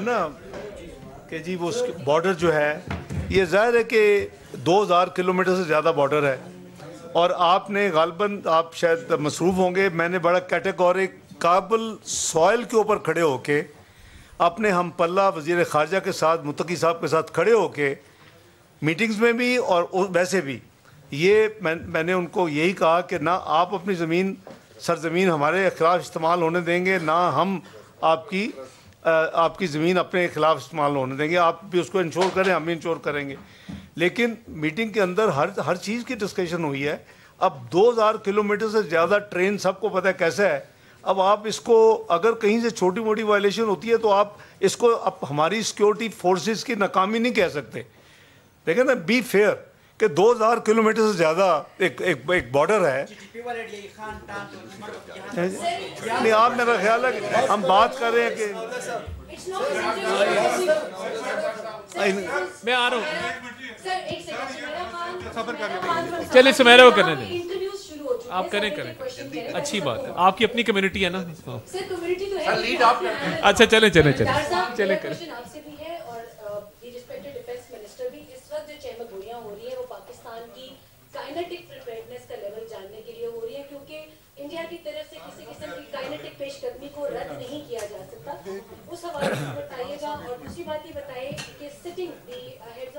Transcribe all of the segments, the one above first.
نا کہ جی وہ بارڈر جو ہے یہ ظاہر ہے کہ 2000 کلومیٹر سے زیادہ بارڈر ہے، اور آپ نے غالباً آپ شاید مصروف ہوں گے، میں نے بڑا کیٹیگورک کابل سوائل کے اوپر کھڑے ہو کے اپنے ہم پلہ وزیر خارجہ کے ساتھ متقی صاحب کے ساتھ کھڑے ہو کے میٹنگز میں بھی اور ویسے بھی یہ میں نے ان کو یہی کہا کہ نہ آپ اپنی سرزمین ہمارے خلاف استعمال ہونے دیں گے، نہ ہم آپ کی زمین اپنے خلاف استعمال ہونے دیں گے، آپ بھی اس کو انشور کریں، ہم بھی انشور کریں گے۔ لیکن میٹنگ کے اندر ہر چیز کی ڈسکشن ہوئی ہے۔ اب 2000 کلومیٹر سے زیادہ ٹرین سب کو پتہ ہے کیسا ہے، اب آپ اس کو اگر کہیں سے چھوٹی موٹی وائلیشن ہوتی ہے تو آپ اس کو اب ہماری سیکیورٹی فورسز کی ناکامی نہیں کہہ سکتے۔ دیکھیں نا، بی فیئر کہ 2000 کلومیٹر سے زیادہ ایک بارڈر ہے۔ نہیں، آپ میرا خیال ہے کہ ہم بات کر رہے ہیں کہ میں آ رہا ہوں، چلیں سمیرا وہ کرنے دیں، آپ کریں اچھی بات ہے، آپ کی اپنی کمیونٹی ہے نا۔ اچھا چلیں کریں۔ کائنیٹک پریپیئرڈنس کا لیول جاننے کے لیے ہو رہی ہے، کیونکہ انڈیا کی طرف سے کسی قسم کی کائنیٹک پیش قدمی کو رد نہیں کیا جا سکتا، اس حوالے سے بتائیے گا۔ اور دوسری بات یہ بتائیے کہ sitting the heads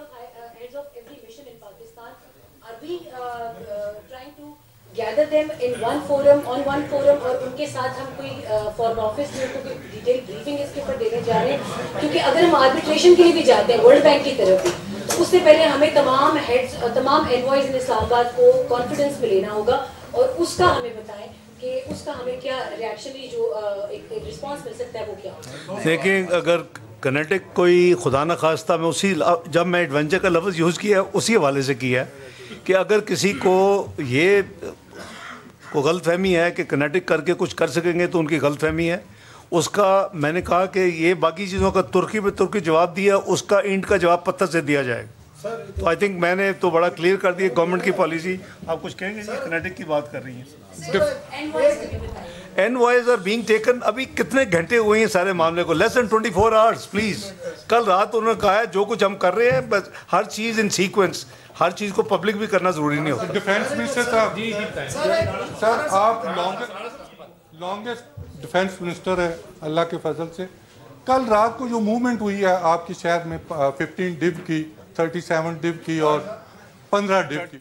of every mission in Pakistan are we trying to gather them in one forum اور ان کے ساتھ ہم کوئی فارم آفس میں کوئی ڈیٹیل بریفنگ اس کے اوپر دینے جا رہے ہیں، کیونکہ اگر ہم آربیٹریشن کے لیے بھی جاتے ہیں ورلڈ بینک کی طرف بھی، تو اس سے پہلے ہمیں تمام انوائز ان اسلام آباد کو کانفیڈنس میں لینا ہوگا، اور اس کا ہمیں بتائیں کہ اس کا ہمیں کیا ریاکشنری جو ایک رسپانس مل سکتا ہے وہ کیا ہوگا۔ دیکھیں، اگر کنیٹک کوئی خدا نخواستہ میں جب میں ایڈونچر کا لفظ یوز کیا اسی حوالے سے کیا کہ اگر کسی کو یہ کو غلط فہمی ہے کہ کنیٹک کر کے کچھ کر سکیں گے تو ان کی غلط فہمی ہے۔ اس کا میں نے کہا کہ یہ باقی چیزوں کا ترکی جواب دیا، اس کا اینڈ کا جواب پتھر سے دیا جائے گا۔ تو آئی تھنک میں نے تو بڑا کلیئر کر دیا گورنمنٹ کی پالیسی۔ آپ کچھ کہیں گے جی؟ کنیٹک کی بات کر رہی ہیں، envoys are being taken. ابھی کتنے گھنٹے ہوئے ہیں سارے معاملے کو؟ Less than 24 hours please. کل رات انہوں نے کہا ہے جو کچھ ہم کر رہے ہیں بس ہر چیز ان سیکوینس، ہر چیز کو پبلک بھی کرنا ضروری نہیں ہوتا۔ ڈیفینس منسٹر صاحب، سر آپ لانگسٹ ڈیفینس منسٹر ہے اللہ کے فضل سے۔ کل رات کو جو موومنٹ ہوئی ہے آپ کی شہر میں 15 ڈب کی، 37 ڈب کی اور 15 ڈب کی،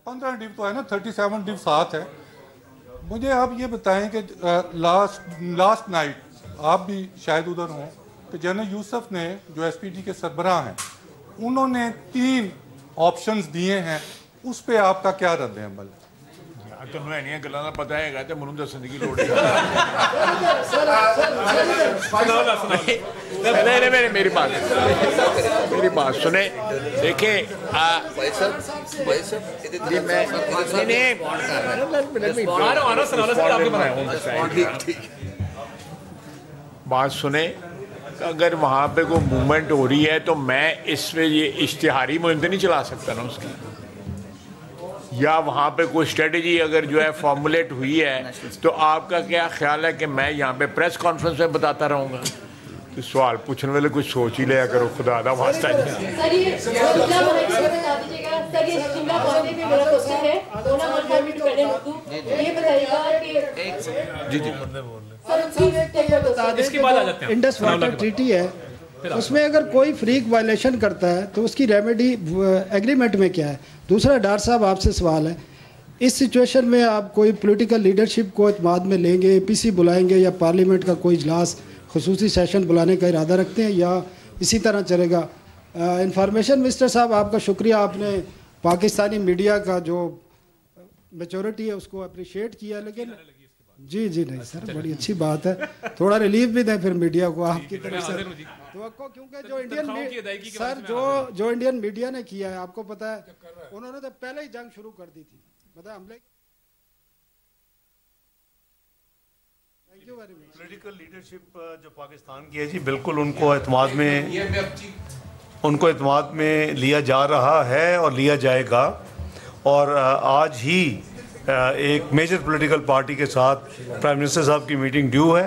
15 ڈب تو ہے نا، 37 ڈب ساتھ ہے۔ مجھے آپ یہ بتائیں کہ لاسٹ نائٹ آپ بھی شاید ادھر ہوں کہ جنرل یوسف نے جو ایس پی ڈی کے سربراہ ہیں انہوں نے 3 آپشنز دیے ہیں، اس پہ آپ کا کیا رد عمل ہے؟ تمہیں اینیاں گلاں دا پتہ ہے گا تے منوں دسن دی لوڑ نہیں۔ میری بات سنیں، دیکھیں بات سنیں، اگر وہاں پہ کوئی موومنٹ ہو رہی ہے تو میں اس میں یہ اشتہاری مہم تو نہیں چلا سکتا نا اس کی، یا وہاں پہ کوئی اسٹریٹجی اگر جو ہے فارمولیٹ ہوئی ہے تو آپ کا کیا خیال ہے کہ میں یہاں پہ پریس کانفرنس میں بتاتا رہوں گا؟ تو سوال پوچھنے والے کچھ سوچ ہی لیا کرو، خدا دا واسطہ انڈس واٹر ٹریٹی ہے، اس میں اگر کوئی فریق وائلیشن کرتا ہے تو اس کی ریمیڈی ایگریمنٹ میں کیا ہے؟ دوسرا ڈاکٹر صاحب آپ سے سوال ہے، اس سچویشن میں آپ کوئی پولیٹیکل لیڈرشپ کو اعتماد میں لیں گے، پی سی بلائیں گے، یا پارلیمنٹ کا کوئی اجلاس خصوصی سیشن بلانے کا ارادہ رکھتے ہیں، یا اسی طرح چلے گا؟ انفارمیشن منسٹر صاحب آپ کا شکریہ، آپ نے پاکستانی میڈیا کا جو میچورٹی ہے اس کو اپریشیٹ کیا، لیکن جی نہیں سر بڑی اچھی بات ہے، تھوڑا ریلیف بھی دیں پھر میڈیا کو آپ کی طرف سے توقع، کیونکہ جو انڈین میڈیا نے کیا ہے آپ کو پتا ہے انہوں نے تو پہلے ہی جنگ شروع کر دی تھی، پتا حملے۔ پولیٹیکل لیڈرشپ جو پاکستان کی ہے جی بالکل ان کو اعتماد میں لیا جا رہا ہے اور لیا جائے گا، اور آج ہی ایک میجر پولیٹیکل پارٹی کے ساتھ پرائم منسٹر صاحب کی میٹنگ ڈیو ہے،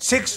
6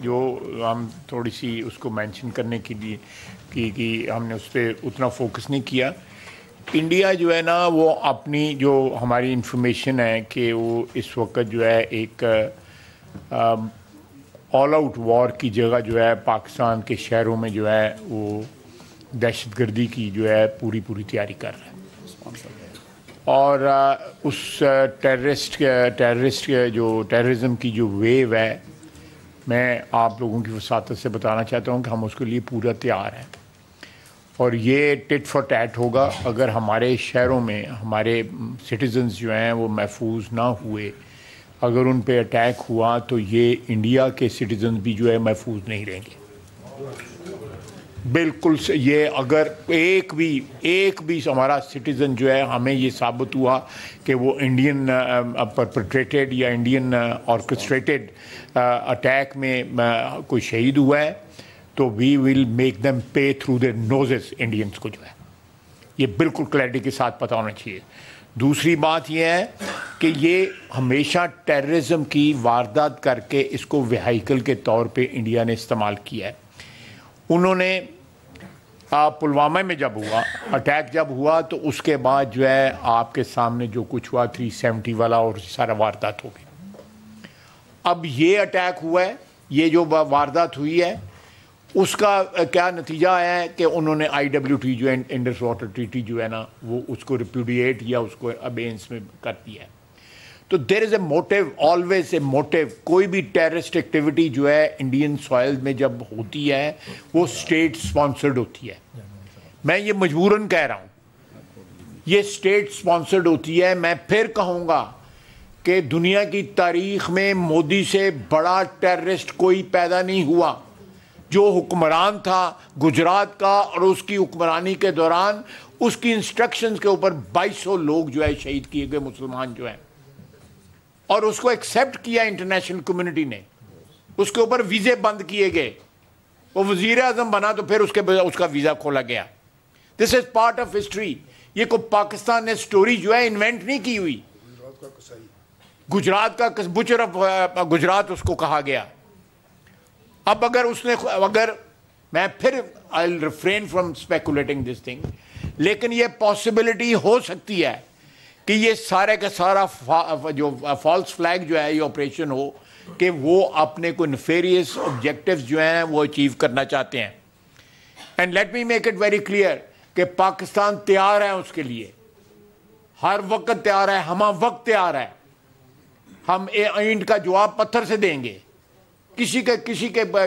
جو ہم تھوڑی سی اس کو مینشن کرنے کے لیے کہ ہم نے اس پہ اتنا فوکس نہیں کیا. انڈیا جو ہے نا وہ اپنی جو ہماری انفارمیشن ہے کہ وہ اس وقت جو ہے ایک آل آؤٹ وار کی جگہ جو ہے پاکستان کے شہروں میں جو ہے وہ دہشت گردی کی جو ہے پوری تیاری کر رہا ہے. اور اس ٹیررزم کی جو ویو ہے میں آپ لوگوں کی وساطت سے بتانا چاہتا ہوں کہ ہم اس کے لیے پورا تیار ہیں. اور یہ ٹٹ فار ٹیٹ ہوگا اگر ہمارے شہروں میں ہمارے سٹیزنز جو ہیں وہ محفوظ نہ ہوئے. اگر ان پہ اٹیک ہوا تو یہ انڈیا کے سٹیزنز بھی جو ہے محفوظ نہیں رہیں گے. بالکل یہ اگر ایک بھی ہمارا سٹیزن جو ہے ہمیں یہ ثابت ہوا کہ وہ انڈین پرپیٹریٹڈ یا انڈین آرکسٹریٹڈ اٹیک میں کوئی شہید ہوا ہے تو we will make them pay through their noses. Indians کو جو ہے یہ بالکل کلیئرٹی کے ساتھ پتہ ہونا چاہیے. دوسری بات یہ ہے کہ یہ ہمیشہ ٹیررزم کی واردات کر کے اس کو وہیکل کے طور پہ انڈیا نے استعمال کیا ہے. انہوں نے پلوامہ میں جب ہوا اٹیک جب ہوا تو اس کے بعد جو ہے آپ کے سامنے جو کچھ ہوا 370 والا اور سارا واردات ہو گئی. اب یہ اٹیک ہوا ہے, یہ جو واردات ہوئی ہے اس کا کیا نتیجہ ہے کہ انہوں نے IWT جو ہے انڈس واٹر ٹریٹی جو ہے نا وہ اس کو ریپیوڈیٹ یا اس کو ابینس میں کر دیا ہے. تو دیر از اے موٹیو, آلویز اے موٹیو. کوئی بھی ٹیررسٹ ایکٹیویٹی جو ہے انڈین سوائل میں جب ہوتی ہے وہ اسٹیٹ اسپانسرڈ ہوتی ہے. میں یہ مجبوراً کہہ رہا ہوں یہ اسٹیٹ اسپانسرڈ ہوتی ہے. میں پھر کہوں گا کہ دنیا کی تاریخ میں مودی سے بڑا ٹیررسٹ کوئی پیدا نہیں ہوا. جو حکمران تھا گجرات کا اور اس کی حکمرانی کے دوران اس کی انسٹرکشنز کے اوپر 2200 لوگ جو ہے شہید کیے گئے مسلمان جو ہیں, اور اس کو ایکسیپٹ کیا انٹرنیشنل کمیونٹی نے. اس کے اوپر ویزے بند کیے گئے. وہ وزیر اعظم بنا تو پھر اس کا ویزا کھولا گیا. دس از پارٹ آف ہسٹری. یہ کوئی پاکستان نے سٹوری جو ہے انوینٹ نہیں کی ہوئی. گجرات کا بچر آف گجرات اس کو کہا گیا. اب اگر میں پھر I'll refrain from speculating this thing, لیکن یہ پاسبلٹی ہو سکتی ہے کہ یہ سارے کا سارا جو فالس فلیگ جو ہے یہ آپریشن ہو کہ وہ اپنے کو نفیریس آبجیکٹیوز جو ہیں وہ اچیو کرنا چاہتے ہیں. And let me make it very clear کہ پاکستان تیار ہے اس کے لیے, ہر وقت تیار ہے, ہمہ وقت تیار ہے. ہم اینڈ کا جواب پتھر سے دیں گے. کسی کے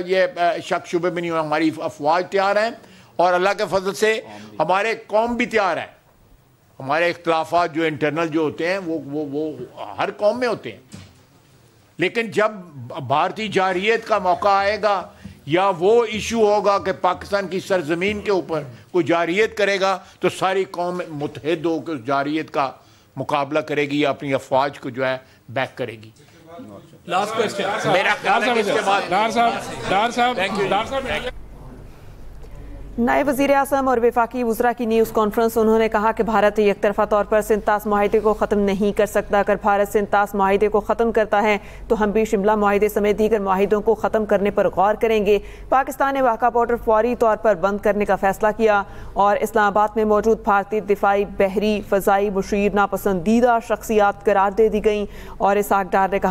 یہ شک شبے میں نہیں ہو. ہماری افواج تیار ہیں اور اللہ کے فضل سے ہمارے قوم بھی تیار ہے. ہمارے اختلافات جو انٹرنل جو ہوتے ہیں وہ ہر قوم میں ہوتے ہیں, لیکن جب بھارتی جارحیت کا موقع آئے گا یا وہ ایشو ہوگا کہ پاکستان کی سرزمین کے اوپر کوئی جارحیت کرے گا تو ساری قوم متحد ہو کے اس جارحیت کا مقابلہ کرے گی یا اپنی افواج کو جو ہے بیک کرے گی. لاسٹ کوسچن میرا خیال ہے کہ اس کے بعد ڈار صاحب نائب وزیر اعظم اور وفاقی وزراء کی نیوز کانفرنس. انہوں نے کہا کہ بھارت یک طرفہ طور پر سنتاس معاہدے کو ختم نہیں کر سکتا. اگر بھارت سنتاس معاہدے کو ختم کرتا ہے تو ہم بھی شملہ معاہدے سمیت دیگر معاہدوں کو ختم کرنے پر غور کریں گے. پاکستان نے واقعہ بارڈر فوری طور پر بند کرنے کا فیصلہ کیا اور اسلام آباد میں موجود بھارتی دفاعی بحری فضائی مشیر ناپسندیدہ شخصیات قرار دے دی گئیں. اور اسحاق ڈار نے کہا